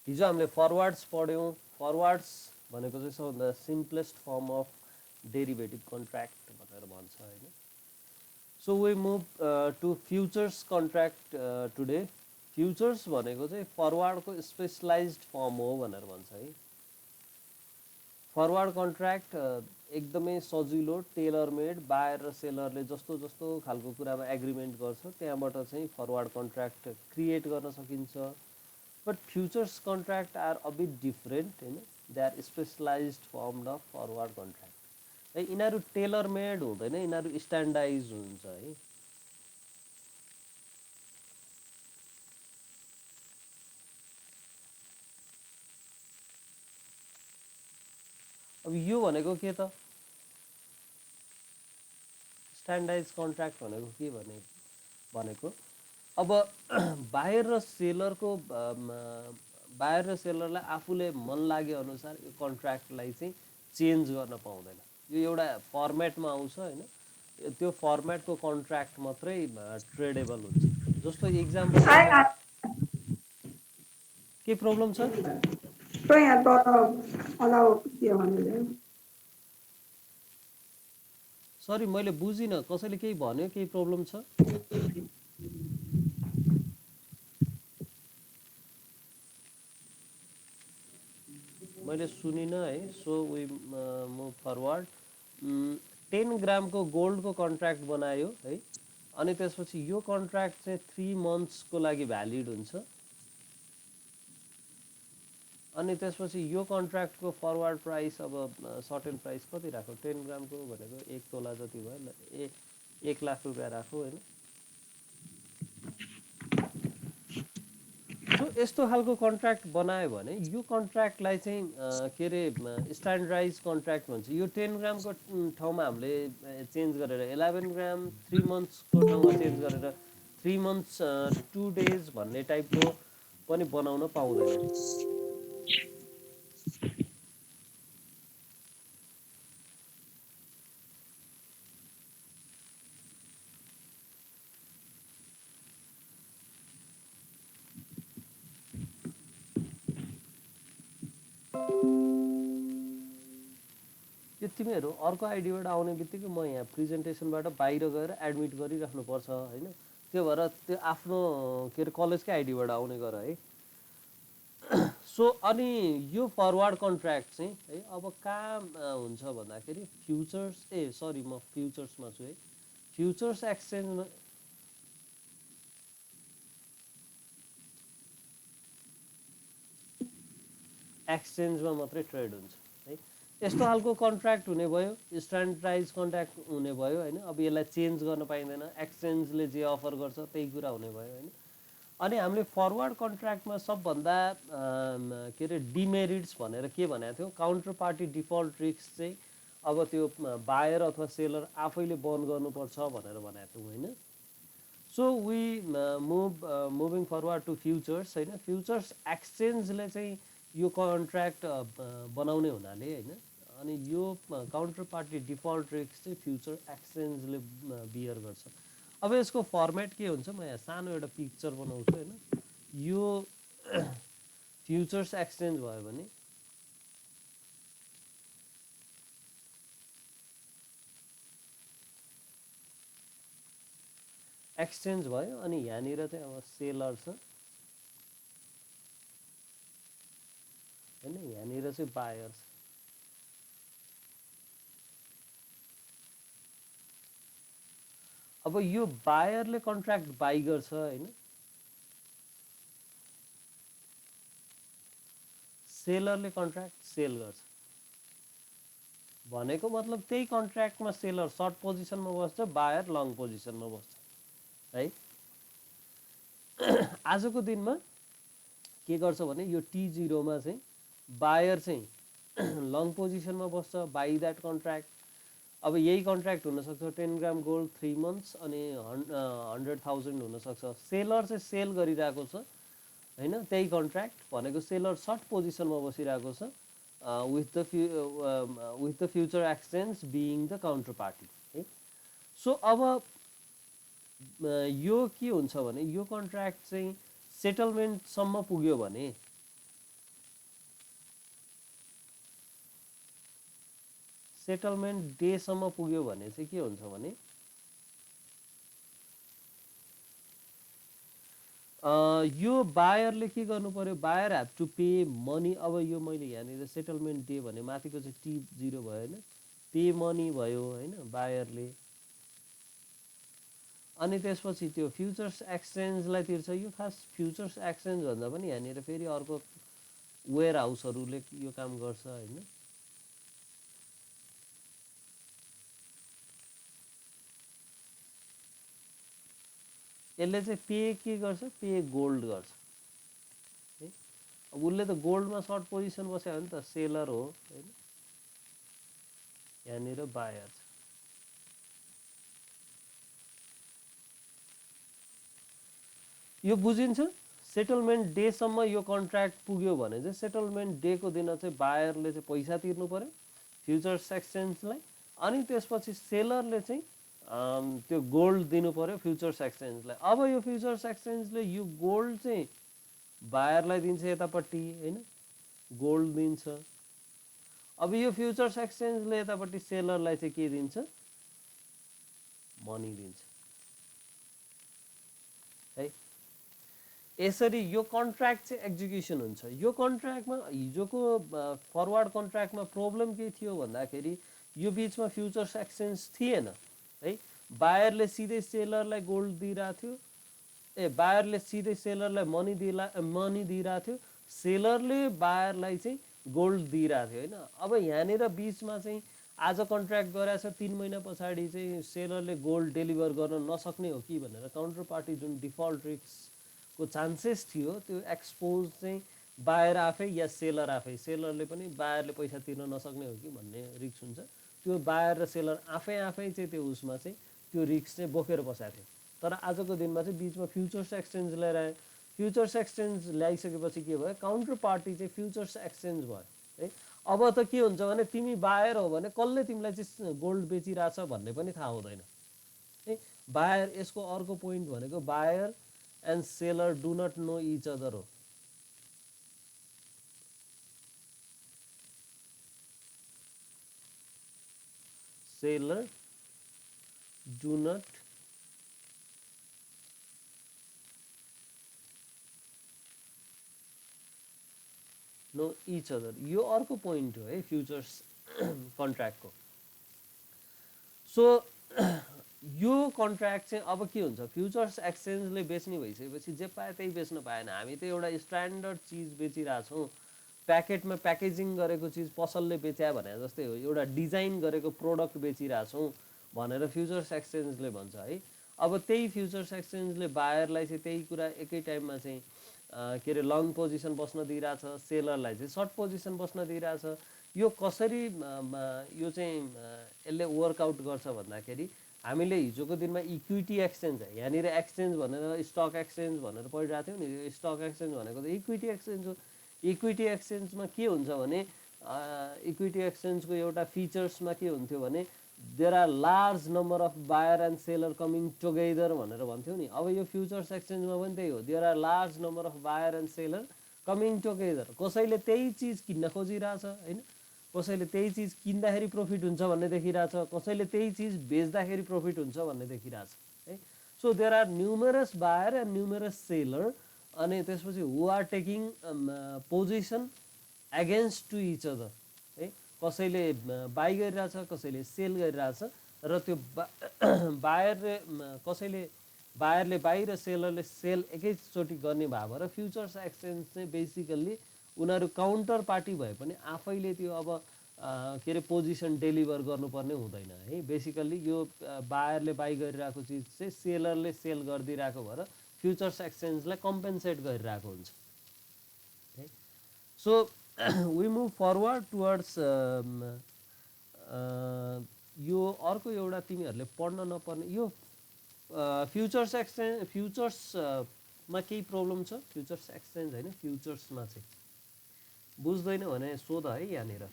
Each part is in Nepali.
हिजो हामीले फरवर्ड्स पढ्यौँ फरवर्ड्स भनेको चाहिँ सबभन्दा simplest form of derivative contract भनेर भन्छ हैन so we move to futures contract today futures भनेको चाहिँ फरवर्डको स्पेसलाइज्ड फर्म हो भनेर भन्छ है फरवर्ड कन्ट्र्याक्ट एकदमै सजिलो टेलर मेड बायर र सेलरले जस्तो जस्तो खालको कुरामा एग्रिमेन्ट गर्छ त्यहाँबाट चाहिँ फरवर्ड कन्ट्र्याक्ट क्रिएट गर्न सकिन्छ but futures contract are a bit different हैन they are specialized form of forward contract है यिनीहरू टेलर मेड हुँदैन यिनीहरू स्ट्यान्डार्डाइज हुन्छ है अब यो भनेको के त स्ट्यान्डार्डाइज कन्ट्र्याक्ट भनेको के भनेको अब बायर र सेलरको बायर र सेलरलाई आफूले मन लागे अनुसार यो कन्ट्र्याक्टलाई चाहिँ चेन्ज गर्न पाउँदैन यो एउटा फर्मेटमा आउँछ हैन त्यो फर्मेटको कन्ट्र्याक्ट मात्रै ट्रेडेबल हुन्छ जस्तो इक्जाम्पल I लिएर के प्रब्लम छ तो यहाँ पर अलाउ के भन्नु सरी मैले बुझिनँ कसैले केही भन्यो केही प्रब्लम छ मैले सुनिनँ है सो वी मुभ फरवर्ड 10 ग्रामको गोल्डको कन्ट्र्याक्ट बनायो है अनि त्यसपछि यो कन्ट्र्याक्ट चाहिँ 3 मन्थ्सको लागि भ्यालिड हुन्छ अनि त्यसपछि यो कन्ट्र्याक्टको फरवर्ड प्राइस अब सर्टेन प्राइस कति राखो 10 ग्रामको भनेको 1 तोला जति भयो 1 लाख रुपियाँ राखो हैन सो यस्तो खालको कन्ट्र्याक्ट बनायो भने यो कन्ट्र्याक्टलाई चाहिँ के अरे स्ट्यान्डर्डाइज कन्ट्र्याक्ट भन्छ यो 10 ग्रामको ठाउँमा हामीले चेन्ज गरेर 11 ग्राम 3 मन्थ्सको ठाउँमा चेन्ज गरेर 3 मन्थ्स 2 डेज भन्ने टाइपको पनि बनाउन पाउँदैन यो तिमीहरू अर्को आइडीबाट आउने बित्तिकै म यहाँ प्रेजेन्टेसनबाट बाहिर गएर एडमिट गरिराख्नुपर्छ हैन त्यो भएर त्यो आफ्नो के अरे कलेजकै आइडीबाट आउने गर है सो अनि यो फरवर्ड कन्ट्र्याक्ट चाहिँ है अब कहाँ हुन्छ भन्दाखेरि फ्युचर्स सरी म फ्युचर्समा छु है फ्युचर्स एक्सचेन्जमा एक्सचेन्जमा मात्रै ट्रेड हुन्छ है यस्तो खालको कन्ट्र्याक्ट हुने भयो स्ट्यान्डर्डाइज कन्ट्र्याक्ट हुने भयो हैन अब यसलाई चेन्ज गर्न पाइँदैन एक्सचेन्जले जे अफर गर्छ त्यही कुरा हुने भयो हैन अनि हामीले फरवर्ड कन्ट्र्याक्टमा सबभन्दा के अरे डिमेरिट्स भनेर के भनेको थियौँ काउन्टर पार्टी डिफल्ट रिस्क चाहिँ अब त्यो बायर अथवा सेलर आफैले बन्द गर्नुपर्छ भनेर भनेको थियौँ हैन so we moving forward to futures हैन फ्युचर्स एक्सचेन्जले चाहिँ यो कन्ट्र्याक्ट बनाउने हुनाले हैन अनि यो काउन्टर पार्टी डिफल्ट रिस्क चाहिँ फ्युचर एक्सचेन्जले बियर गर्छ अब यसको फर्मेट के हुन्छ म यहाँ सानो एउटा पिक्चर बनाउँछु हैन यो फ्युचर्स एक्सचेन्ज भयो भने एक्सचेन्ज भयो अनि यहाँनिर चाहिँ अब सेलर छ हैन यहाँनिर चाहिँ बायर छ अब यो बायरले कन्ट्र्याक्ट बाई गर्छ हैन सेलरले कन्ट्र्याक्ट सेल गर्छ भनेको मतलब त्यही कन्ट्र्याक्टमा सेलर सर्ट पोजिसनमा बस्छ बायर लङ पोजिसनमा बस्छ है आजको दिनमा के गर्छ भने यो T0 मा चाहिँ बायर चाहिँ लङ पोजिसनमा बस्छ बाई द्याट कन्ट्र्याक्ट अब यही कन्ट्र्याक्ट हुनसक्छ 10 ग्राम गोल्ड 3 मन्थ्स अनि 100,000 हुनसक्छ सेलर चाहिँ सेल गरिरहेको छ हैन त्यही कन्ट्र्याक्ट भनेको सेलर सर्ट पोजिसनमा बसिरहेको छ with the future exchange being the counterparty है सो अब यो के हुन्छ भने यो कन्ट्र्याक्ट चाहिँ सेटलमेन्टसम्म पुग्यो भने सेटलमेन्ट डे सम्म पुग्यो भने चाहिँ के हुन्छ भने यो बायरले के गर्नु पर्यो, buyer have to pay money. अब यो मैले यहाँनिर सेटलमेन्ट डे भने माथिको चाहिँ T0 भयो होइन, पे मनी भयो होइन बायरले। अनि त्यसपछि त्यो फ्युचर्स एक्सचेन्जलाई तिर्छ। यो खास फ्युचर्स एक्सचेन्ज भन्दा पनि यहाँनिर फेरि अर्को वेयर हाउसहरूले यो काम गर्छ होइन। यसले चाहिँ पे के गर्छ, पे गोल्ड गर्छ है। अब उसले त गोल्डमा सर्ट पोजिसन बस्यो भने त सेलर हो होइन, यहाँनिर बायर छ। यो बुझिन्छ। सेटलमेन्ट डेसम्म यो कन्ट्र्याक्ट पुग्यो भने चाहिँ सेटलमेन्ट डेको दिन चाहिँ बायरले चाहिँ पैसा तिर्नु पर्यो फ्युचर्स एक्सचेन्जलाई। अनि त्यसपछि सेलरले चाहिँ त्यो गोल्ड दिनु पर्यो फ्युचर्स एक्सचेन्जलाई। अब यो फ्युचर्स एक्सचेन्जले यो गोल्ड चाहिँ बायरलाई दिन्छ यतापट्टि होइन, गोल्ड दिन्छ। अब यो फ्युचर्स एक्सचेन्जले यतापट्टि सेलरलाई चाहिँ के दिन्छ, मनी दिन्छ है। यसरी यो कन्ट्र्याक्ट चाहिँ एक्जिक्युसन हुन्छ। यो कन्ट्र्याक्टमा हिजोको फरवर्ड कन्ट्र्याक्टमा प्रब्लम के थियो भन्दाखेरि यो बिचमा फ्युचर्स एक्सचेन्ज थिएन है। बायरले सिधै सेलरलाई गोल्ड दिइरहेको थियो, बायरले सिधै सेलरलाई मनी दिइरहेको थियो, सेलरले बायरलाई चाहिँ गोल्ड दिइरहेको थियो होइन। अब यहाँनिर बिचमा चाहिँ आज कन्ट्र्याक्ट गरेछ, 3 महिना पछाडि चाहिँ सेलरले गोल्ड डेलिभर गर्न नसक्ने हो कि भनेर काउन्टर पार्टी जुन डिफल्ट रिस्कको चान्सेस थियो त्यो एक्सपोज चाहिँ बायर आफै या सेलर आफै, सेलरले पनि बायरले पैसा तिर्न नसक्ने हो कि भन्ने रिस्क हुन्छ। त्यो बायर र सेलर आफै चाहिँ त्यो उसमा चाहिँ त्यो रिस्क चाहिँ बोकेर बसेको थियो। तर आजको दिनमा चाहिँ बिचमा फ्युचर्स एक्सचेन्ज ल्याएर आयो। फ्युचर्स एक्सचेन्ज ल्याइसकेपछि के भयो, काउन्टर पार्टी चाहिँ फ्युचर्स एक्सचेन्ज भयो है। अब त के हुन्छ भने तिमी बायर हो भने कसले तिमीलाई चाहिँ गोल्ड बेचिरहेछ भन्ने पनि थाहा हुँदैन है। बायर, यसको अर्को पोइन्ट भनेको buyer and seller do not know each other हो। Seller do not know each other, यो अर्को पोइन्ट हो है फ्युचर्स कन्ट्र्याक्टको। सो यो कन्ट्र्याक्ट चाहिँ अब के हुन्छ, फ्युचर्स एक्सचेन्जले बेच्ने भइसकेपछि जे पाए त्यही बेच्न पाएन। हामी त एउटा स्ट्यान्डर्ड चिज बेचिरहेछौँ, प्याकेटमा प्याकेजिङ गरेको चिज पसलले बेच्या भने जस्तै हो, एउटा डिजाइन गरेको प्रोडक्ट बेचिरहेछौँ भनेर फ्युचर्स एक्सचेन्जले भन्छ है। अब त्यही फ्युचर्स एक्सचेन्जले बायरलाई चाहिँ त्यही कुरा एकै टाइममा चाहिँ के अरे लङ पोजिसन बस्न दिइरहेछ, सेलरलाई चाहिँ सर्ट पोजिसन बस्न दिइरहेछ। यो कसरी यो चाहिँ यसले वर्कआउट गर्छ भन्दाखेरि हामीले हिजोको दिनमा इक्विटी एक्सचेन्ज है, यहाँनिर एक्सचेन्ज भनेर स्टक एक्सचेन्ज भनेर पढिरहेको थियौँ नि। स्टक एक्सचेन्ज भनेको त इक्विटी एक्सचेन्ज हो। इक्विटी एक्सचेन्जमा के हुन्छ भने इक्विटी एक्सचेन्जको एउटा फिचर्समा के हुन्थ्यो भने there are large number of buyer and seller coming together भनेर भन्थ्यो नि। अब यो फ्युचर्स एक्सचेन्जमा पनि त्यही हो, there are large number of buyer and seller coming together. कसैले त्यही चिज किन्न खोजिरहेछ होइन, कसैले त्यही चिज किन्दाखेरि प्रफिट हुन्छ भन्ने देखिरहेछ, कसैले त्यही चिज बेच्दाखेरि प्रफिट हुन्छ भन्ने देखिरहेछ है। So there are numerous buyer and numerous seller, अनि त्यसपछि who are taking position against to each other है। कसैले बाई गरिरहेछ, कसैले सेल गरिरहेछ, र त्यो बायरले कसैले बायरले बाई र सेलरले सेल एकैचोटि गर्ने भयो भएर फ्युचर्स एक्सचेन्ज चाहिँ बेसिकल्ली उनीहरू काउन्टर पार्टी भए पनि आफैले त्यो अब के अरे पोजिसन डेलिभर गर्नुपर्ने हुँदैन है। बेसिकल्ली यो बायरले बाई गरिरहेको चिज चाहिँ सेलरले सेल गरिदिइरहेको भएर फ्युचर्स एक्सचेन्जलाई कम्पेन्सेट गरिरहेको हुन्छ है। So we move forward towards यो अर्को एउटा तिमीहरूले पढ्न नपर्ने यो फ्युचर्स एक्सचेन्ज, फ्युचर्समा केही प्रब्लम छ फ्युचर्स एक्सचेन्ज होइन, फ्युचर्समा चाहिँ बुझ्दैन भने सोध है यहाँनिर।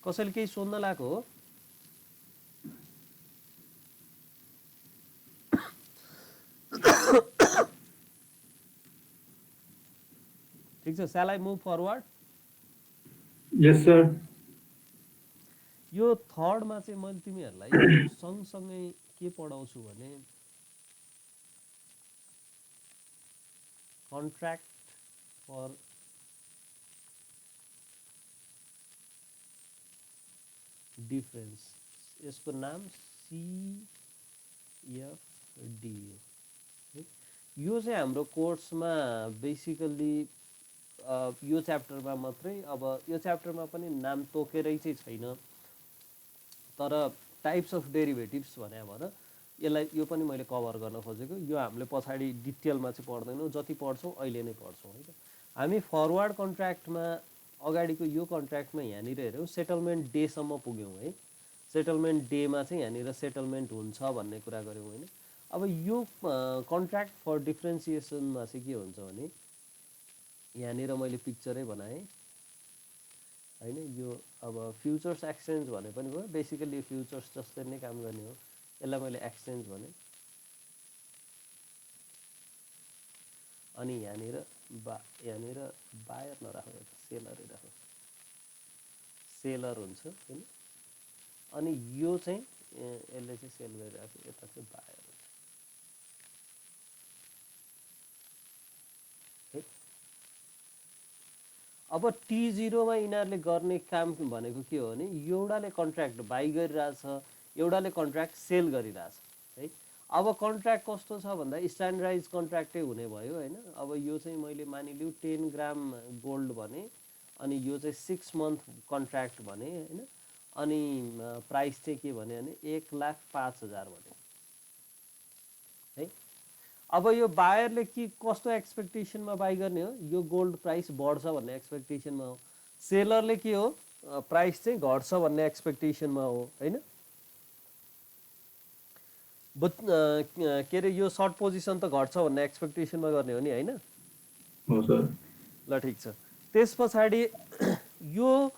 कसैले केही सोध्न लागेको हो? ठिक छ, shall I move forward? Yes, sir. यो थर्डमा चाहिँ मैले तिमीहरूलाई यो सँगसँगै के पढाउँछु भने कन्ट्र्याक्ट फर डिफरेन्स, यसको नाम CFD हो। यो चाहिँ हाम्रो कोर्समा बेसिकली यो च्याप्टरमा मात्रै, अब यो च्याप्टरमा पनि नाम तोकेरै चाहिँ छैन, तर टाइप्स अफ डेरिभेटिभ्स भने भन यसलाई यो पनि मैले कभर गर्न खोजेको। यो हामीले पछाडि डिटेलमा चाहिँ पढ्दैनौँ, जति पढ्छौँ अहिले नै पढ्छौँ है त। हामी फरवर्ड कन्ट्र्याक्टमा अगाडिको यो कन्ट्र्याक्टमा यहाँनिर हेऱ्यौँ सेटलमेन्ट डेसम्म पुग्यौँ है। सेटलमेन्ट डेमा चाहिँ यहाँनिर सेटलमेन्ट हुन्छ भन्ने कुरा गऱ्यौँ होइन। अब यो कन्ट्र्याक्ट फर डिफ्रेन्सिएसनमा चाहिँ के हुन्छ भने यहाँनिर मैले पिक्चरै बनाएँ होइन। यो अब फ्युचर्स एक्सचेन्ज भने पनि भयो, बेसिकली फ्युचर्स जस्तै नै काम गर्ने हो। यसलाई मैले एक्सचेन्ज भने, अनि यहाँनिर बायर नराखौँ, सेलरै राखौँ, सेलर हुन्छ होइन। अनि यो चाहिँ यसले चाहिँ सेल गरिरहेको, यता चाहिँ बायर हुन्छ है। अब T0 मा यिनीहरूले गर्ने काम भनेको के हो भने एउटाले कन्ट्र्याक्ट बाई गरिरहेछ, एउटाले कन्ट्र्याक्ट सेल गरिरहेछ है। अब कन्ट्र्याक्ट कस्तो छ भन्दा स्ट्यान्डर्डाइज कन्ट्र्याक्टै हुने भयो होइन। अब यो चाहिँ मैले मानिलिउँ 10 ग्राम गोल्ड भने, अनि यो चाहिँ 6 मन्थ कन्ट्र्याक्ट भने होइन। अनि प्राइस चाहिँ के भने 1,05,000 भने है। अब यो बायरले के कस्तो एक्सपेक्टेसनमा बाई गर्ने हो, यो गोल्ड प्राइस बढ्छ भन्ने एक्सपेक्टेसनमा हो। सेलरले के हो, प्राइस चाहिँ घट्छ भन्ने एक्सपेक्टेसनमा हो होइन। के अरे यो सर्ट पोजिसन त घट्छ भन्ने एक्सपेक्टेसनमा गर्ने हो नि होइन। हो सर। ल ठिक छ। त्यस पछाडि यो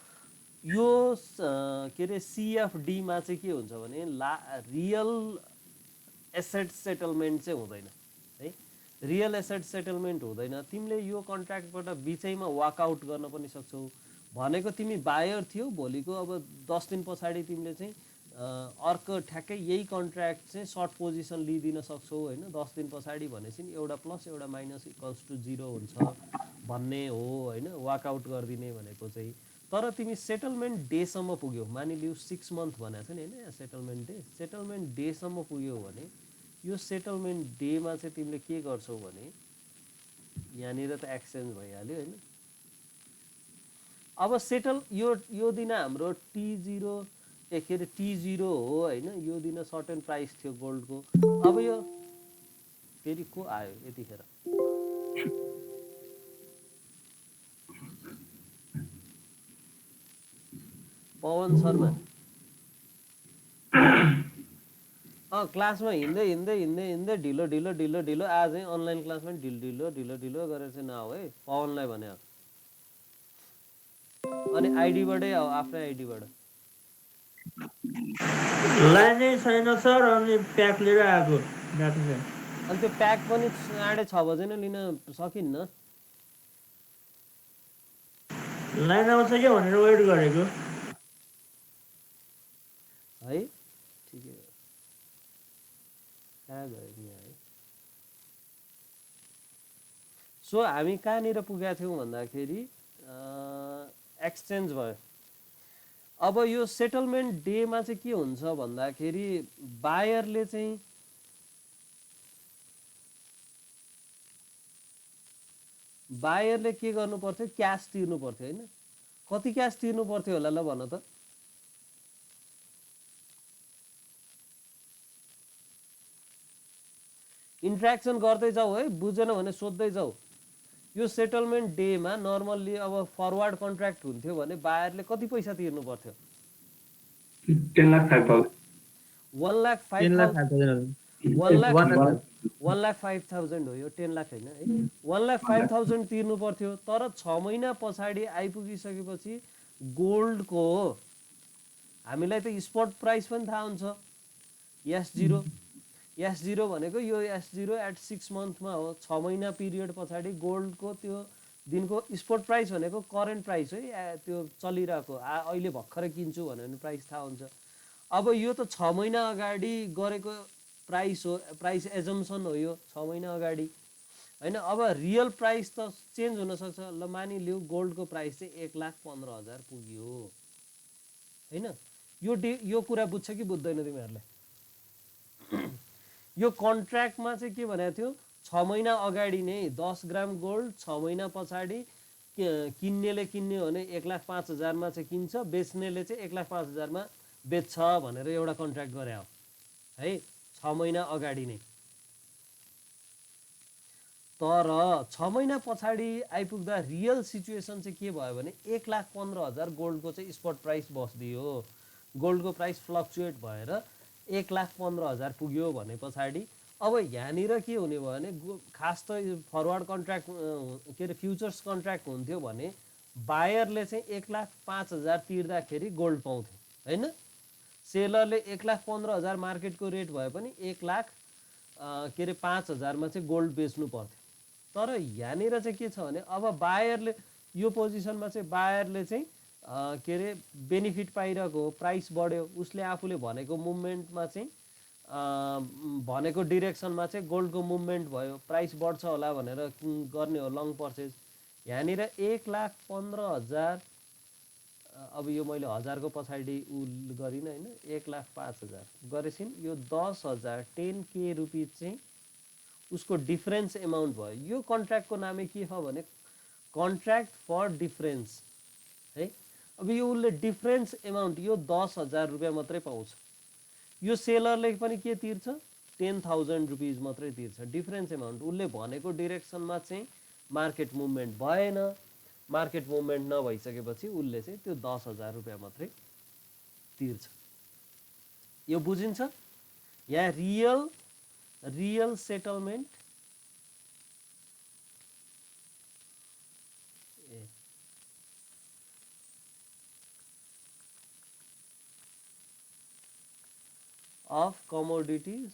के अरे CFDमा चाहिँ के हुन्छ भने रियल एसेट सेटलमेन्ट चाहिँ हुँदैन है। रियल एसेट सेटलमेन्ट हुँदैन। तिमीले यो कन्ट्र्याक्टबाट बिचैमा वाकआउट गर्न पनि सक्छौ। भनेको तिमी बायर थियौ, भोलिको अब 10 दिन पछाडि तिमीले चाहिँ अर्को ठ्याक्कै यही कन्ट्र्याक्ट चाहिँ सर्ट पोजिसन लिइदिन सक्छौ होइन। 10 दिन पछाडि भनेपछि एउटा प्लस एउटा माइनस इक्वल्स टु 0 हुन्छ भन्ने हो होइन, वाकआउट गरिदिने भनेको चाहिँ। तर तिमी सेटलमेन्ट डेसम्म पुग्यौ, मानिलिउ 6 मन्थ भनेको छ नि होइन, सेटलमेन्ट डे। सेटलमेन्ट डेसम्म पुग्यौ भने यो सेटलमेन्ट डेमा चाहिँ तिमीले के गर्छौ भने यहाँनिर त एक्सचेन्ज भइहाल्यो होइन। अब सेटल यो दिन हाम्रो T0 के अरे T0 हो होइन। यो दिन सर्टेन प्राइस थियो गोल्डको। अब यो फेरि को आयो यतिखेर, पवन शर्मा। क्लासमा हिँड्दै हिँड्दै हिँड्दै हिँड्दै ढिलो ढिलो ढिलो ढिलो आज चाहिँ अनलाइन क्लासमा ढिलो ढिलो ढिलो ढिलो गरेर चाहिँ नआऊ है, पवनलाई भने। अनि आइडीबाटै आऊ, आफ्नै आइडीबाट। लाइनै छैन सर, अनि प्याक लिएर आएको डाटा चाहिँ। अनि त्यो प्याक पनि 6:30 बजे नै लिन सकिन्न। लाइन आउँछ क्या भनेर वेट गरेको है। ठिकै हो, कहाँ गयो नि है। सो हामी कहाँनिर पुगेका थियौँ भन्दाखेरि एक्सचेन्ज भयो। अब यो सेटलमेन्ट डेमा चाहिँ के हुन्छ भन्दाखेरि बायरले चाहिँ के गर्नु पर्थ्यो, क्यास तिर्नु पर्थ्यो होइन। कति क्यास तिर्नु पर्थ्यो होला ल भन त। इन्ट्र्याक्सन गर्दै जाऊ है, बुझेन भने सोध्दै जाऊ। यो सेटलमेन्ट डेमा नर्मल्ली अब फरवर्ड कन्ट्र्याक्ट हुन्थ्यो भने बायरले कति पैसा तिर्नु पर्थ्यो? 10,05,000। 1,05,000 हो, यो 10 लाख होइन है। 1,05,000 तिर्नु पर्थ्यो। तर 6 महिना पछाडि आइपुगिसकेपछि गोल्डको हामीलाई त स्पट प्राइस पनि थाहा हुन्छ, S0 भनेको यो S0 एट 6 मन्थमा हो। 6 महिना पिरियड पछाडि गोल्डको त्यो दिनको स्पोर्ट प्राइस भनेको करेन्ट प्राइस है, त्यो चलिरहेको अहिले भर्खरै किन्छु भन्यो भने प्राइस थाहा हुन्छ। अब यो त 6 महिना अगाडि गरेको प्राइस हो, प्राइस एजम्सन हो यो 6 महिना अगाडि हैन। अब रियल प्राइस त चेन्ज हुनसक्छ। ल मानिलिउँ गोल्डको प्राइस चाहिँ 1,15,000 पुग्यो हैन। यो कुरा बुझ्छ कि बुझ्दैन तिमीहरूले? यो कन्ट्र्याक्टमा चाहिँ के भनेको थियो, 6 महिना अगाडि नै 10 ग्राम गोल्ड 6 महिना पछाडि किन्नेले किन्ने हो भने 1,05,000 मा चाहिँ किन्छ, बेच्नेले चाहिँ 1,05,000 मा बेच्छ भनेर एउटा कन्ट्र्याक्ट गरे हो है 6 महिना अगाडि नै। तर 6 महिना पछाडि आइपुग्दा रियल सिचुएसन चाहिँ के भयो भने 1,15,000 गोल्डको चाहिँ स्पट प्राइस बस्दियो। गोल्डको प्राइस फ्लक्चुएट भएर 1,15,000 पुग्यो भने पछाडि अब यहाँनिर के हुने भयो भने खास त फरवर्ड कन्ट्र्याक्ट के अरे फ्युचर्स कन्ट्र्याक्ट हुन्थ्यो भने बायरले चाहिँ 1,05,000 तिर्दाखेरि गोल्ड पाउँथ्यो हैन। सेलरले 1,15,000 मार्केटको रेट भए पनि 1,05,000 मा चाहिँ गोल्ड बेच्नु पर्थ्यो। तर यहाँनिर चाहिँ के छ भने अब बायरले यो पोजिसनमा चाहिँ बायरले चाहिँ के अरे बेनिफिट पाइरहेको हो, प्राइस बढ्यो, उसले आफूले भनेको मुभमेन्टमा चाहिँ भनेको डिरेक्सनमा चाहिँ गोल्डको मुभमेन्ट भयो, प्राइस बढ्छ होला भनेर गर्ने हो लङ पर्चेज। यहाँनिर 1,15,000 अब यो मैले 1000 को पछाडि उ गरिन हैन, 1,05,000 गरेछिन्, यो 10,000 10K रुपिज चाहिँ उसको डिफरेन्स एमाउन्ट भयो। यो कन्ट्र्याक्टको नामै के छ भने कन्ट्र्याक्ट फर डिफरेन्स है। अब यो उसले डिफरेन्स एमाउन्ट यो 10,000 रुपियाँ मात्रै पाउँछ। यो सेलरले पनि के तिर्छ 10,000 रुपिज मात्रै तिर्छ डिफरेन्स एमाउन्ट। उसले भनेको डिरेक्सनमा चाहिँ मार्केट मुभमेन्ट भएन, मार्केट मुभमेन्ट नभइसकेपछि उसले चाहिँ त्यो 10,000 रुपियाँ मात्रै तिर्छ। यो बुझिन्छ? यहाँ real settlement of commodities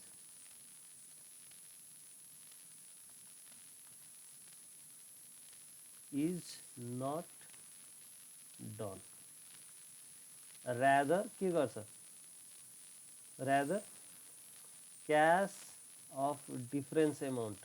is not done. Rather के गर्छ? Rather cash of difference amount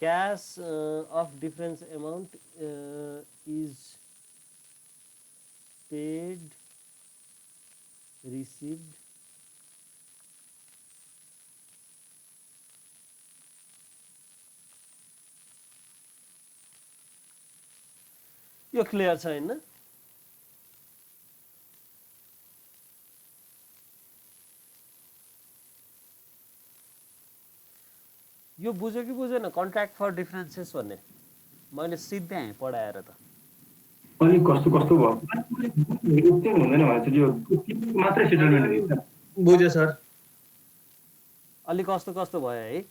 cash of difference amount is paid, received, यो क्लियर छ हैन? यो बुझ्यो कि बुझेन कन्ट्र्याक्ट फर डिफरेन्सेस भन्ने? मैले सिध्याएँ पढाएर त। अनि कस्तो कस्तो भयो त्यो हुँदैन भने यो मात्रै सेटलमेन्ट हुन्छ। बुझ्यो सर। अलि कस्तो कस्तो भयो है?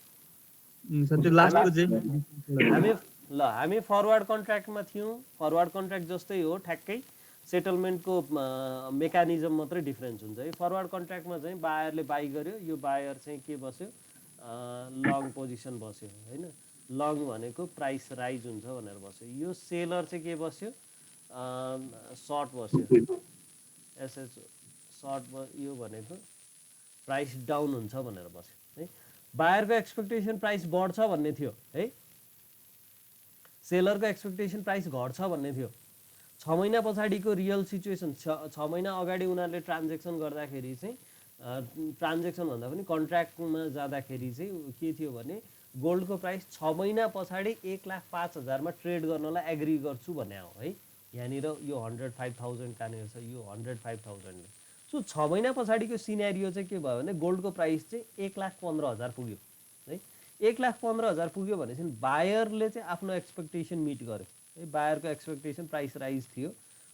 सर त्यो लास्टको चाहिँ हामी फरवर्ड कन्ट्र्याक्टमा थियौँ। फरवर्ड कन्ट्र्याक्ट जस्तै हो ठ्याक्कै, सेटलमेन्टको मेकानिजम मात्रै डिफरेन्स हुन्छ है। फरवर्ड कन्ट्र्याक्टमा चाहिँ बायरले बाई गर्यो, यो बायर चाहिँ के बस्यो लङ पोजिसन बस्यो हैन। लङ भनेको प्राइस राइज हुन्छ भनेर बस्यो। यो सेलर चाहिँ के बस्यो सर्ट बस्यो, एसएच सर्ट। यो भनेको प्राइस डाउन हुन्छ भनेर बस्यो है। बायरको एक्सपेक्टेसन प्राइस बढ्छ भन्ने थियो है, सेलरको एक्सपेक्टेसन प्राइस घट्छ भन्ने थियो। 6 महिना पछाडिको रियल सिचुएसन 6 महिना अगाडि उनीहरूले ट्रान्जेक्सन गर्दाखेरि चाहिँ ट्रान्जेक्सन भन्दा पनि कन्ट्र्याक्टमा जाँदाखेरि चाहिँ के थियो भने गोल्डको प्राइस 6 महिना पछाडि 1,05,000 मा ट्रेड गर्नलाई एग्री गर्छु भन्ने हो है। यहाँनिर यो 105,000 कहाँनिर छ, यो 105,000 सो 6 महिना पछाडिको सिनेरियो चाहिँ के भयो भने गोल्डको प्राइस चाहिँ 1,15,000 पुग्यो है। 1,15,000 पुग्यो भनेपछि बायरले चाहिँ आफ्नो एक्सपेक्टेसन मिट गर्यो है। बायरको एक्सपेक्टेसन प्राइस राइज थियो,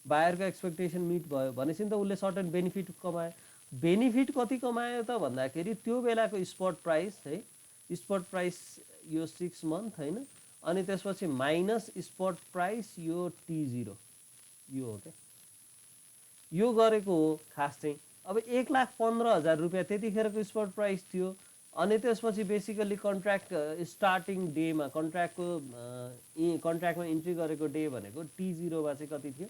बायरको एक्सपेक्टेसन मिट भयो भनेपछि त उसले सर्टेन बेनिफिट कमायो। बेनिफिट कति कमायो त भन्दाखेरि त्यो बेलाको स्पट प्राइस है, स्पट प्राइस यो 6 मन्थ हैन, अनि त्यसपछि माइनस स्पट प्राइस यो T0 यो हो क्या, यो गरेको हो खास चाहिँ। अब 1,15,000 रुपियाँ त्यतिखेरको स्पट प्राइस थियो। अनि त्यसपछि बेसिकली कन्ट्र्याक्ट स्टार्टिङ डेमा कन्ट्र्याक्टमा इन्ट्री गरेको डे भनेको T0 मा चाहिँ कति थियो,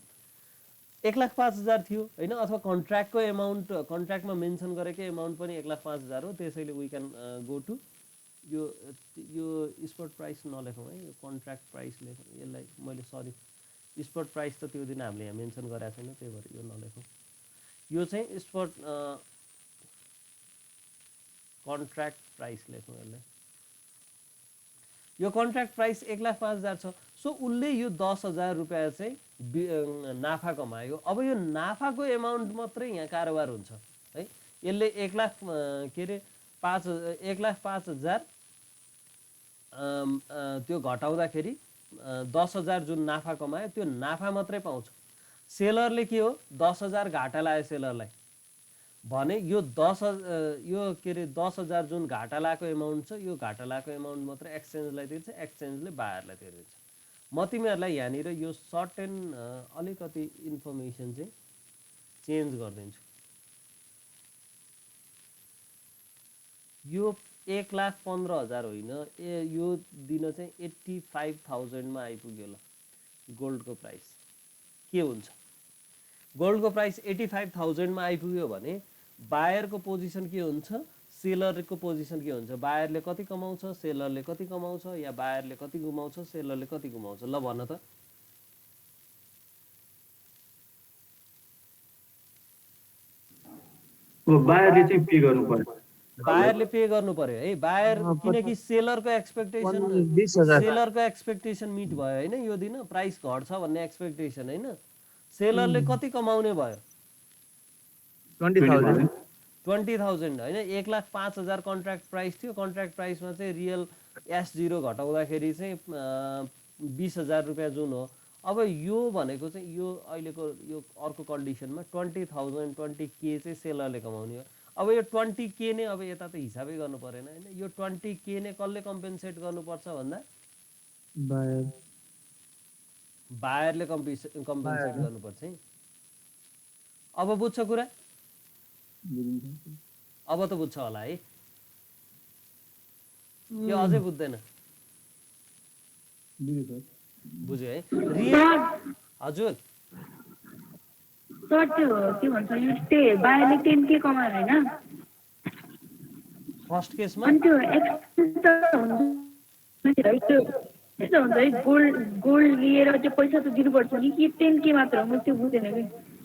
1,05,000 थियो हैन, अथवा कन्ट्र्याक्टको एमाउन्ट कन्ट्र्याक्टमा मेन्सन गरेको एमाउन्ट पनि 1,05,000 हो। त्यसैले वी क्यान गो टु यो स्पट प्राइस नलेखौँ है, यो कन्ट्र्याक्ट प्राइस लेखौँ यसलाई। मैले सरी स्पट प्राइस त त्यो दिन हामीले यहाँ मेन्सन गरेको छैन, त्यही भएर यो नलेखौँ। यो चाहिँ स्पट कन्ट्र्याक्ट प्राइस लेखौँ यसलाई। यो कन्ट्र्याक्ट प्राइस 1,05,000 छ। सो उसले यो 10,000 रुपियाँ चाहिँ नाफा कमायो। अब यो नाफाको एमाउन्ट मात्रै यहाँ कारोबार हुन्छ है। यसले 1,05,000 त्यो घटाउँदाखेरि 10,000 जुन नाफा कमायो त्यो नाफा मात्रै पाउँछ। सेलरले के हो 10,000 घाटा लाग्यो सेलरलाई भने यो 10,000 जुन घाटा लागेको एमाउन्ट छ, यो घाटा लागेको एमाउन्ट मात्र एक्सचेन्जलाई तिर्छ, एक्सचेन्जले बायरलाई तिर्छ। म तिमीहरूलाई यहाँनिर यो सर्टेन अलिकति इन्फर्मेसन चाहिँ चेन्ज गरिदिन्छु। यो 1,15,000 होइन, यो दिन चाहिँ 85,000 मा आइपुग्यो। ल गोल्डको प्राइस के हुन्छ, गोल्डको प्राइस 85,000 मा आइपुग्यो भने बायरको पोजिसन के हुन्छ, सेलरको पोजिसन के हुन्छ, बायरले कति कमाउँछ, सेलरले कति कमाउँछ, या बायरले कति गुमाउँछ, सेलरले कति गुमाउँछ। ल भन त। बायरले चाहिँ पे गर्नु पर्यो, बायरले पे गर्नु पर्यो है। बायर किनकि सेलरको एक्सपेक्टेसन मिट भयो हैन, यो दिन प्राइस घट्छ भन्ने एक्सपेक्टेसन हैन। सेलरले कति कमाउने भयो 20,000 हैन। 1,05,000 कन्ट्र्याक्ट प्राइस थियो। कन्ट्र्याक्ट प्राइसमा चाहिँ रियल S0 घटाउँदाखेरि चाहिँ 20,000 रुपियाँ जुन हो। अब यो भनेको चाहिँ यो अहिलेको यो अर्को कन्डिसनमा 20,000 20K चाहिँ सेलरले कमाउने हो। अब यो 20K नै अब यता त हिसाबै गर्नु परेन हैन। यो 20K नै कसले कम्पेन्सेट गर्नुपर्छ भन्दा बायरले कम्पेन्सेट गर्नुपर्छ है। अब बुझ्छ कुरा, अब त बुझ्छ होला है, यो अझै बुझ्दैन। बुझ्यो है रियल। हजुर सर त्यो के भन्छ यो बायरले 10K कमायो हैन, फर्स्ट केसमा अनि त्यो एक्सचेन्ज त हुन्छ है, त्यो हुन्छ है। गोल्ड लिएर त्यो पैसा त दिनुपर्छ नि कि 10K मात्र हो, म त्यो बुझेन कि।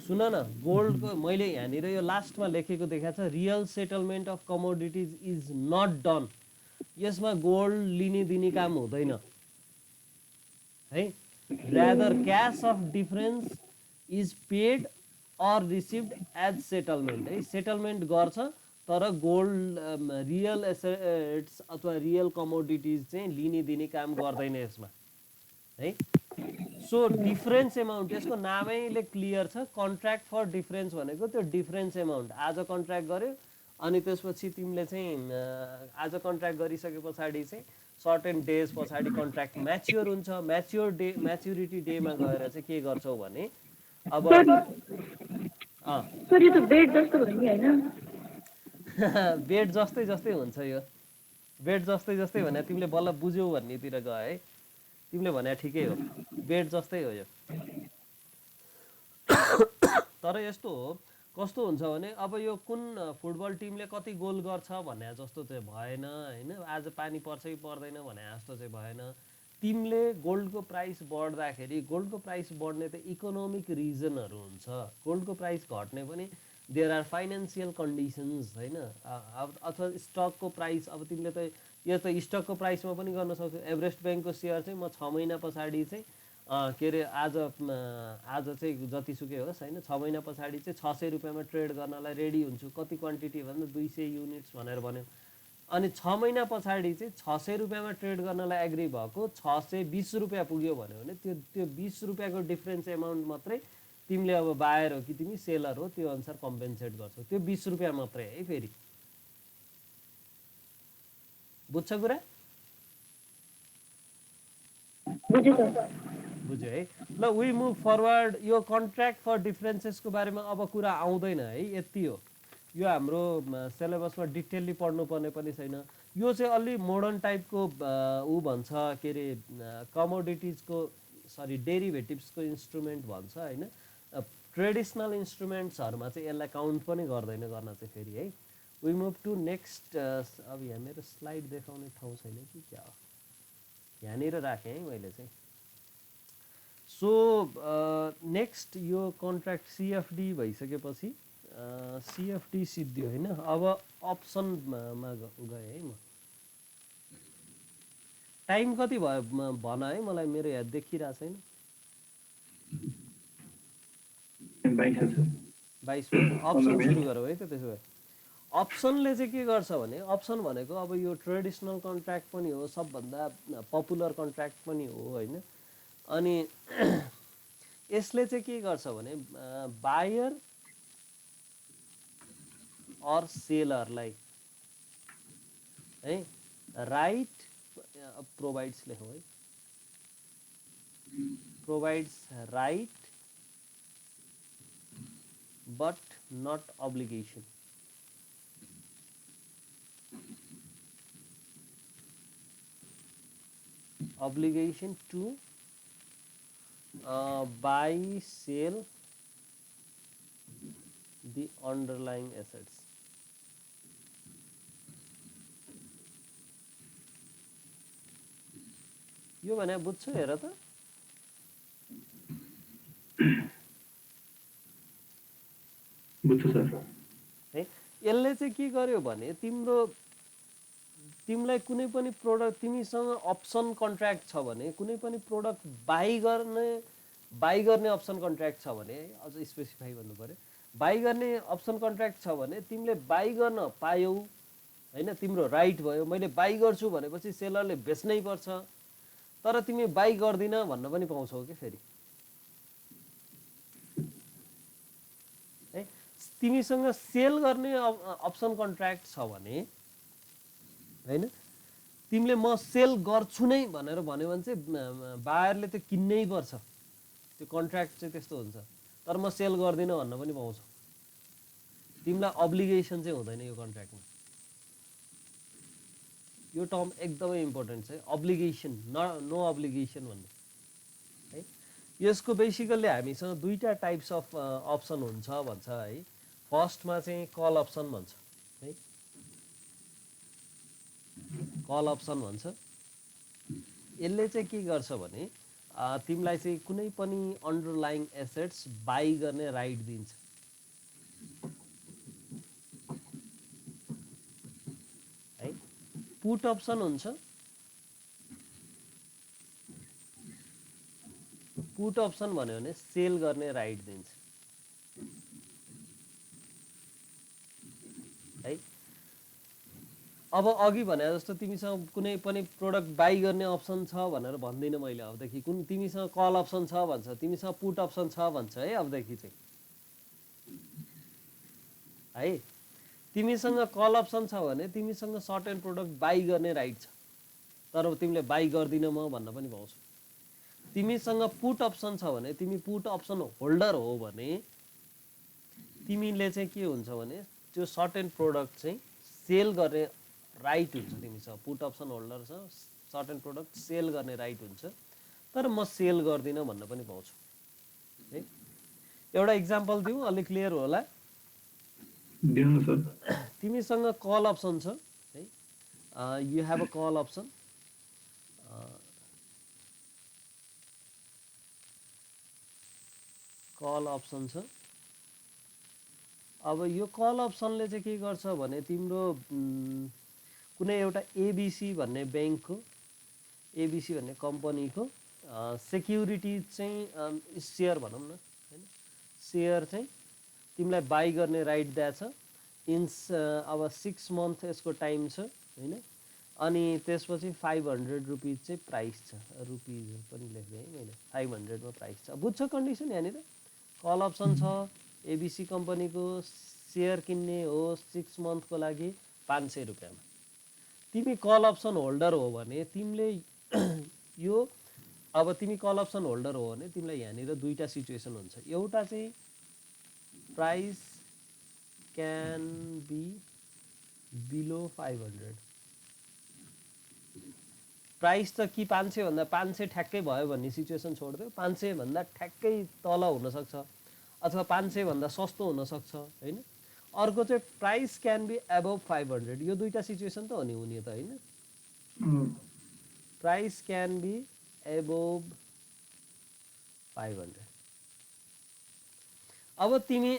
सुन न, गोल्डको मैले यहाँनिर यो लास्टमा लेखेको देखाएको छ, real settlement of commodities is not done. यसमा गोल्ड लिने दिने काम हुँदैन है। Rather cash of difference is paid or received as settlement है। सेटलमेन्ट गर्छ तर गोल्ड रियल एसेट्स अथवा रियल कमोडिटिज चाहिँ लिने दिने काम गर्दैन यसमा है। सो डिफरेन्स एमाउन्ट, यसको नामैले क्लियर छ, कन्ट्र्याक्ट फर डिफरेन्स भनेको त्यो डिफरेन्स एमाउन्ट। आज कन्ट्र्याक्ट गर्यो अनि त्यसपछि तिमीले चाहिँ आज कन्ट्र्याक्ट गरिसके पछाडि चाहिँ सर्टेन डेज पछाडि कन्ट्र्याक्ट म्याच्योर हुन्छ। म्याच्युरिटी डेमा गएर चाहिँ के गर्छौ भने अब सर यो त बेड जस्तो भयो नि हैन। बेड जस्तै जस्तै हुन्छ यो, बेड जस्तै जस्तै भने तिमीले बल्ल बुझ्यौ भन्नेतिर गयो है। तिमीले भने ठिकै हो, बेड जस्तै हो यो। तर यस्तो हो, कस्तो हुन्छ भने अब यो कुन फुटबल टिमले कति गोल गर्छ भन्ने जस्तो चाहिँ भएन हैन। आज पानी पर्छ कि पर्दैन भने जस्तो चाहिँ भएन। टिमले गोल्डको प्राइस बढ्दाखेरि गोल्डको प्राइस बढ्ने त इकोनोमिक रिजनहरू हुन्छ, गोल्डको प्राइस घट्ने पनि देयर आर फाइनेन्सियल कन्डिसन्स हैन। अथवा स्टकको प्राइस, अब तिमीले त यो त स्टकको प्राइसमा पनि गर्न सक्छौ। एभरेस्ट ब्याङ्कको सेयर चाहिँ म 6 महिना पछाडि चाहिँ के अरे आज चाहिँ जतिसुकै होस् हैन, 6 महिना पछाडि चाहिँ 600 रुपियाँमा ट्रेड गर्नलाई रेडी हुन्छु। कति क्वान्टिटी भन्दा 200 युनिट्स भनेर भन्यो। अनि 6 महिना पछाडि चाहिँ 600 रुपियाँमा ट्रेड गर्नलाई एग्री भएको 620 रुपियाँ पुग्यो भन्यो भने त्यो 20 रुपियाँको डिफरेन्स एमाउन्ट मात्रै तिमीले अब बायर हो कि तिमी सेलर हो त्यो अनुसार कम्पेन्सेट गर्छौ त्यो 20 रुपैयाँ मात्रै है फेरि बुझ्छ कुरा बुझ्यो सर बुझ्यो है ल वी मुभ फरवर्ड यो कन्ट्र्याक्ट फर डिफरेन्सेसको बारेमा अब कुरा आउँदैन है यति हो यो हाम्रो सिलेबसमा डिटेलली पढ्नुपर्ने पनि छैन यो चाहिँ अलि मोडर्न टाइपको ऊ भन्छ के अरे कमोडिटिजको सरी डेरिभेटिभ्सको इन्स्ट्रुमेन्ट भन्छ होइन ट्रेडिसनल इन्स्ट्रुमेन्ट्सहरूमा चाहिँ यसलाई काउन्ट पनि गर्दैन गर्न चाहिँ फेरि है वी मुभ टु नेक्स्ट अब यहाँ मेरो स्लाइड देखाउने ठाउँ छैन कि क्या हो यहाँनिर राखेँ है मैले चाहिँ सो नेक्स्ट यो कन्ट्र्याक्ट सिएफडी भइसकेपछि सिएफडी सिद्धियो होइन अब अप्सनमा गएँ है म टाइम कति भयो भन है मलाई मेरो यहाँ देखिरहेको छैन 22 अप्सन सुरु गरौँ है त त्यसो भए अप्सनले चाहिँ के गर्छ भने अप्सन भनेको अब यो ट्रेडिसनल कन्ट्र्याक्ट पनि हो सबभन्दा पपुलर कन्ट्र्याक्ट पनि हो होइन अनि यसले चाहिँ के गर्छ भने बायर अर सेलरलाई है राइट प्रोभाइड्स लेखौँ है provides right but not obligation obligation to buy sell the underlying assets यो भने बुझ्छु हेर त बुझ्छु सर है यसले चाहिँ के गर्यो भने तिमीलाई कुनै पनि प्रोडक्ट तिमीसँग अप्सन कन्ट्र्याक्ट छ भने कुनै पनि प्रोडक्ट बाई गर्ने अप्सन कन्ट्र्याक्ट छ भने अझ स्पेसिफाई गर्नु पर्यो बाई गर्ने अप्सन कन्ट्र्याक्ट छ भने तिमीले बाई गर्न पायौ हैन तिम्रो राइट भयो मैले बाई गर्छु भनेपछि सेलरले बेच्नै पर्छ तर तिमी बाई गर्दिन भन्न पनि पाउँछौ के फेरि है तिमीसँग सेल गर्ने अप्सन कन्ट्र्याक्ट छ भने हैन तिमीले म सेल गर्छु नै भनेर भन्यो भने चाहिँ बायरले त किन्नै पर्छ त्यो कन्ट्र्याक्ट चाहिँ त्यस्तो हुन्छ तर म सेल गर्दिन भन्न पनि पाउँछ तिमीलाई अब्लिगेसन चाहिँ हुँदैन यो कन्ट्र्याक्टमा यो टर्म एकदमै इम्पोर्टेन्ट छ अब्लिगेसन नो अब्लिगेसन भन्ने है यसको बेसिकल्ली हामीसँग दुईटा टाइप्स अफ अप्सन हुन्छ भन्छ है फर्स्टमा चाहिँ कल अप्सन भन्छ है कल अप्सन भन्छ यसले चाहिँ के गर्छ भने तिमीलाई चाहिँ कुनै पनि अन्डरलाइङ एसेट्स बाई गर्ने राइट दिन्छ है पुट अप्सन हुन्छ पुट अप्सन भन्यो भने सेल गर्ने राइट दिन्छ है अब अघि भने जस्तो तिमीसँग कुनै पनि प्रोडक्ट बाई गर्ने अप्सन छ भनेर भन्दिनँ मैले अबदेखि कुन तिमीसँग कल अप्सन छ भन्छ तिमीसँग पुट अप्सन छ भन्छ है अबदेखि चाहिँ है तिमीसँग कल अप्सन छ भने तिमीसँग सर्टेन प्रोडक्ट बाई गर्ने राइट छ तर तिमीले बाई गर्दिन म भन्न पनि पाउँछौ तिमीसँग पुट अप्सन छ भने तिमी पुट अप्सन होल्डर हो भने तिमीले चाहिँ के हुन्छ भने त्यो सर्टेन प्रोडक्ट चाहिँ सेल गर्ने राइट हुन्छ तिमीसँग पुट अप्सन होल्डर छ सर्टेन प्रोडक्ट सेल गर्ने राइट हुन्छ तर म सेल गर्दिन भन्न पनि पाउँछु है एउटा इक्जाम्पल दिउँ अलि क्लियर होला दिनु सर तिमीसँग कल अप्सन छ है you have a call option call option छ अब यो कल अप्सनले चाहिँ के गर्छ भने तिम्रो कुनै एउटा एबिसी भन्ने ब्याङ्कको एबिसी भन्ने कम्पनीको सेक्युरिटी चाहिँ सेयर भनौँ न हैन सेयर चाहिँ तिमीलाई बाई गर्ने राइट दिएछ अब 6 मन्थ यसको टाइम छ हैन अनि त्यसपछि 500 रुपीज चाहिँ प्राइस छ रुपीज पनि लेख्दै है मैले 500 मा प्राइस छ बुझ्छ कन्डिसन यहाँनिर कल अप्सन छ एबिसी कम्पनीको सेयर किन्ने हो 6 मन्थको लागि 500 रुपैयाँमा। तिमी कल अप्सन होल्डर हो भने तिमीले यो अब तिमी कल अप्सन होल्डर हो भने तिमीलाई यहाँनिर दुईटा सिचुएसन हुन्छ। एउटा चाहिँ price can be below 500, price त कि 500 भन्दा 500 ठ्याक्कै भयो भन्ने सिचुएसन छोड्दियो, 500 भन्दा ठ्याक्कै तल हुनसक्छ अथवा 500 भन्दा सस्तो हुनसक्छ होइन। अर्को चाहिँ प्राइस क्यान बी एबभ 500, यो दुईटा सिचुएसन त हो नि हुने त होइन। Price can be above 500। अब तिमी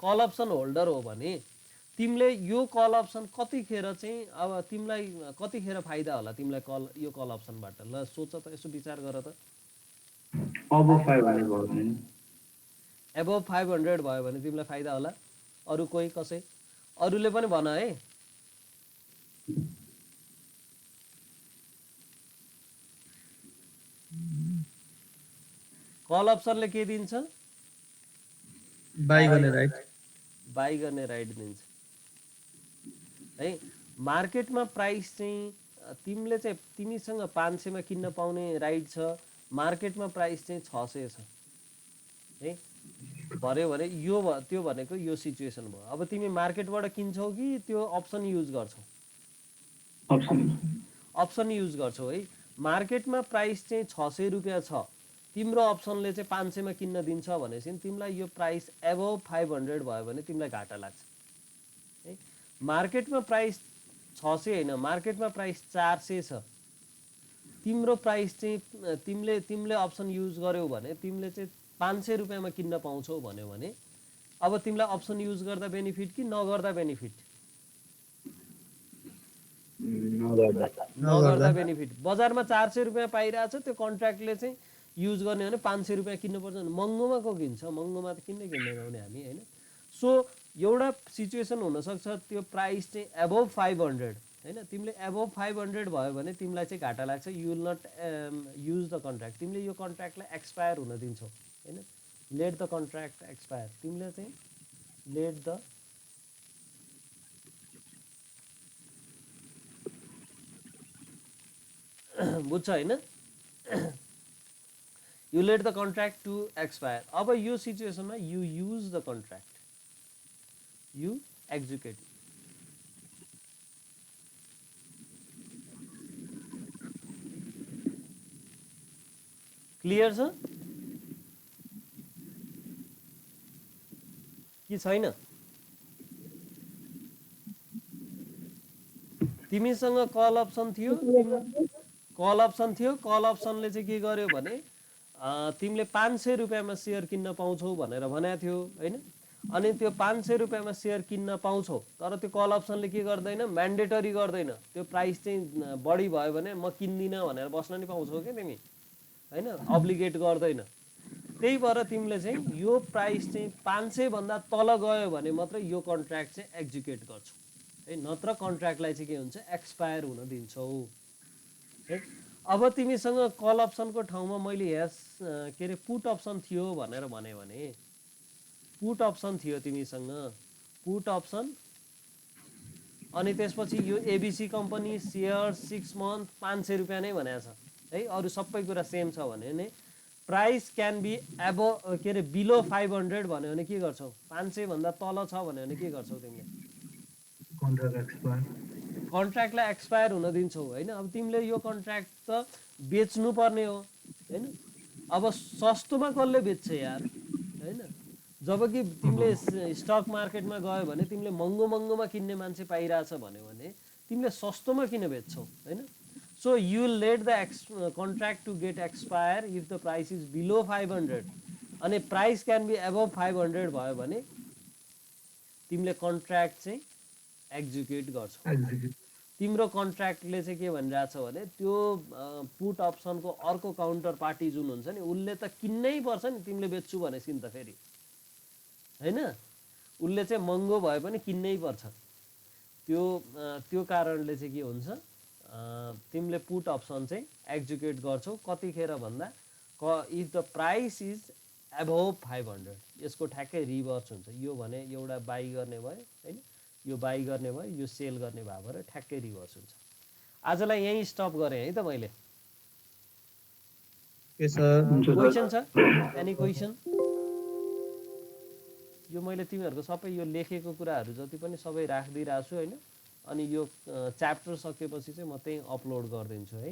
कल अप्सन होल्डर हो भने तिमीले यो कल अप्सन कतिखेर चाहिँ अब तिमीलाई कतिखेर फाइदा होला तिमीलाई यो कल अप्सनबाट? ल सोच त, यसो विचार गर त। अब 500 भयो भने एबोभ 500 भयो भने तिमीलाई फाइदा होला। अरू कोही कसै अरूले पनि भन है। कल अप्सनले के दिन्छ? बाई गर्ने राइट। बाई गर्ने राइट दिन्छ है। मार्केटमा प्राइस चाहिँ तिमीले चाहिँ तिमीसँग 500 मा किन्न पाउने राइट छ, मार्केटमा प्राइस चाहिँ 600 छ है। भर्यो भने यो त्यो भनेको यो सिचुएसन भयो। अब तिमी मार्केटबाट किन्छौ कि त्यो अप्सन युज गर्छौ? अप्सन युज गर्छौ है। मार्केटमा प्राइस चाहिँ 600 रुपैयाँ छ, तिम्रो अप्सनले चाहिँ 500 मा किन्न दिन्छ भनेपछि तिमीलाई यो प्राइस एबोभ 500 भयो भने तिमीलाई घाटा लाग्छ है। मार्केटमा प्राइस 600 होइन, मार्केटमा प्राइस 400 छ, तिम्रो प्राइस चाहिँ तिमीले अप्सन युज गर्यौ भने तिमीले चाहिँ 500 रुपैयाँमा किन्न पाउँछौ भन्यो भने अब तिमीलाई अप्सन युज गर्दा बेनिफिट कि नगर्दा बेनिफिट? नगर्दा बेनिफिट। बजारमा 400 रुपैयाँ पाइरहेछ, त्यो कन्ट्र्याक्टले चाहिँ युज गर्ने भने 500 रुपैयाँ किन्नुपर्छ भने महँगोमा को किन्छ? महँगोमा त किन्नै किन्दैनौँ नि हामी होइन। सो एउटा सिचुएसन हुनसक्छ त्यो प्राइस चाहिँ एबोभ 500 होइन। तिमीले एबोभ 500 भयो भने तिमीलाई चाहिँ घाटा लाग्छ। You will not use the contract. तिमीले यो कन्ट्र्याक्टलाई एक्सपायर हुन दिन्छौ होइन। Let the contract expire. तिमीले चाहिँ लेट द बुझ्छ होइन। You let the contract to expire. अब यो सिचुएसनमा you use the contract, you execute. Clear छ कि छैन? तिमीसँग कल अप्सन थियो, कल अप्सनले चाहिँ के गर्यो भने तिमीले 500 रुपैयाँमा सेयर किन्न पाउँछौ भनेर भनेको थियो होइन। अनि त्यो 500 रुपैयाँमा सेयर किन्न पाउँछौ, तर त्यो कल अप्सनले के गर्दैन? म्यान्डेटरी गर्दैन। त्यो प्राइस चाहिँ बढी भयो भने म किन्दिनँ भनेर बस्न नि पाउँछौ क्या तिमी होइन, अब्लिगेट गर्दैन। त्यही भएर तिमीले चाहिँ यो प्राइस चाहिँ 500 भन्दा तल गयो भने मात्रै यो कन्ट्र्याक्ट चाहिँ एक्जिक्युट गर्छौ है, नत्र कन्ट्र्याक्टलाई चाहिँ के हुन्छ? एक्सपायर हुन दिन्छौ है। अब तिमीसँग कल अप्सनको ठाउँमा मैले के अरे पुट अप्सन थियो भनेर भने पुट अप्सन थियो तिमीसँग, पुट अप्सन, अनि त्यसपछि यो एबिसी कम्पनी सेयर 6 मन्थ 500 रुपैयाँ नै भनेको छ है। अरू सबै कुरा सेम छ भने नि प्राइस क्यान बी एबोभ के अरे बिलो 500 भन्यो भने के गर्छौ? 500 भन्दा तल छ भन्यो भने के गर्छौ तिमीले? कन्ट्र्याक्टलाई एक्सपायर हुन दिन्छौ होइन। अब तिमीले यो कन्ट्र्याक्ट त बेच्नु पर्ने हो होइन। अब सस्तोमा कसले बेच्छ यार होइन। जबकि तिमीले स्टक मार्केटमा गयो भने तिमीले महँगोमा किन्ने मान्छे पाइरहेछ भन्यो भने तिमीले सस्तोमा किन बेच्छौ होइन। So you let the contract to get expire if the price is below 500 अनि प्राइस क्यान बी एबोभ 500 भयो भने तिमीले कन्ट्र्याक्ट चाहिँ एक्जिक्युट गर्छौ। तिम्रो कन्ट्र्याक्टले चाहिँ के भनिरहेछ भने त्यो पुट अप्सनको अर्को काउन्टर पार्टी जुन हुन्छ नि उसले त किन्नै पर्छ नि, तिमीले बेच्छु भनेपछि त फेरि होइन, उसले चाहिँ महँगो भए पनि किन्नै पर्छ। त्यो कारणले चाहिँ के हुन्छ, तिमीले पुट अप्सन चाहिँ एक्जिक्युट गर्छौ कतिखेर भन्दा if the price is above 500 यसको ठ्याक्कै रिभर्स हुन्छ यो भने एउटा बाई गर्ने भयो हैन यो बाई गर्ने भयो यो सेल गर्ने भयो भएर ठ्याक्कै रिभर्स हुन्छ आजलाई यही स्टप गरेँ है त मैले के सर क्वेशन छ एनी क्वेशन यो मैले तिमीहरूको सबै यो लेखेको कुराहरू जति पनि सबै राखिदिइरहेको छु हैन अनि यो च्याप्टर सकेपछि चाहिँ म त्यही अपलोड गरिदिन्छु है